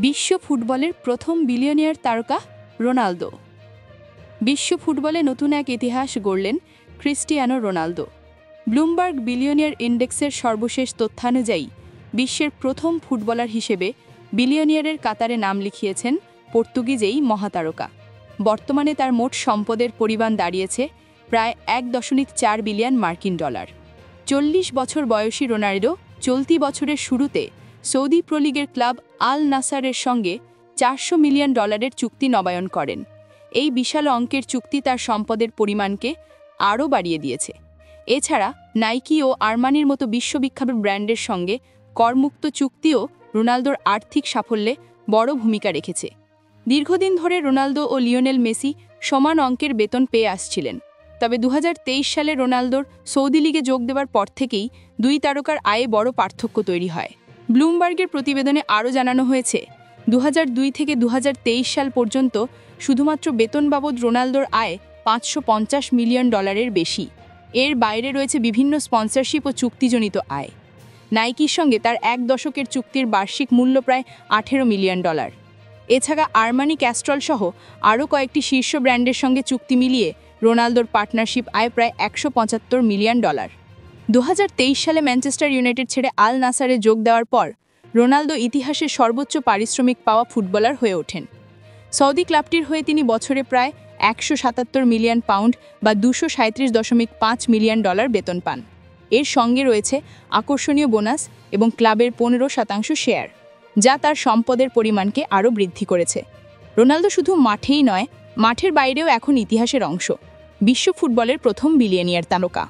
বিশ্ব ফুটবলের প্রথম বিলিয়নিয়ার তারকা রোনালদো। বিশ্ব ফুটবলে নতুন এক ইতিহাস গড়লেন ক্রিস্টিয়ানো রোনালদো। ব্লুমবার্গ বিলিয়নিয়ার ইন্ডেক্সের সর্বশেষ তথ্যানুযায়ী বিশ্বের প্রথম ফুটবলার হিসেবে বিলিয়নিয়ারের কাতারে নাম লিখিয়েছেন পর্তুগিজ এই মহাতারকা। বর্তমানে তার মোট সম্পদের পরিমাণ দাঁড়িয়েছে প্রায় 1.4 বিলিয়ন মার্কিন ডলার। 40 বছর বয়সী রোনালদো চলতি বছরের শুরুতে সৌদি প্রো-লিগের ক্লাব আল নাসারের সঙ্গে $400 মিলিয়ন চুক্তি নবায়ন করেন। এই বিশাল অঙ্কের চুক্তি তার সম্পদের পরিমাণকে আরও বাড়িয়ে দিয়েছে। এছাড়া নাইকি ও আরমানির মতো বিশ্ববিখ্যাত ব্র্যান্ডের সঙ্গে করমুক্ত চুক্তিও রোনালদোর আর্থিক সাফল্যে বড় ভূমিকা রেখেছে। দীর্ঘদিন ধরে রোনালদো ও লিওনেল মেসি সমান অঙ্কের বেতন পেয়ে আসছিলেন। তবে 2023 সালে রোনালদোর সৌদি লিগে যোগ দেওয়ার পর থেকেই দুই তারকার আয়ে বড় পার্থক্য তৈরি হয়। ব্লুমবার্গের প্রতিবেদনে আরও জানানো হয়েছে, 2002 থেকে 2023 সাল পর্যন্ত শুধুমাত্র বেতন বাবদ রোনালদোর আয় $550 মিলিয়ন বেশি। এর বাইরে রয়েছে বিভিন্ন স্পন্সরশিপ ও চুক্তিজনিত আয়। নাইকির সঙ্গে তার 1 দশকের চুক্তির বার্ষিক মূল্য প্রায় $18 মিলিয়ন। এছাড়া আরমানি, ক্যাস্ট্রল সহ আরও কয়েকটি শীর্ষ ব্র্যান্ডের সঙ্গে চুক্তি মিলিয়ে রোনালদোর পার্টনারশিপ আয় প্রায় $175 মিলিয়ন। 2023 সালে ম্যানচেস্টার ইউনাইটেড ছেড়ে আল নাসারে যোগ দেওয়ার পর রোনালদো ইতিহাসের সর্বোচ্চ পারিশ্রমিক পাওয়া ফুটবলার হয়ে ওঠেন। সৌদি ক্লাবটির হয়ে তিনি বছরে প্রায় $177 মিলিয়ন বা $237.5 মিলিয়ন বেতন পান। এর সঙ্গে রয়েছে আকর্ষণীয় বোনাস এবং ক্লাবের 15% শেয়ার, যা তার সম্পদের পরিমাণকে আরও বৃদ্ধি করেছে। রোনালদো শুধু মাঠেই নয়, মাঠের বাইরেও এখন ইতিহাসের অংশ, বিশ্ব ফুটবলের প্রথম বিলিয়নিয়ার তারকা।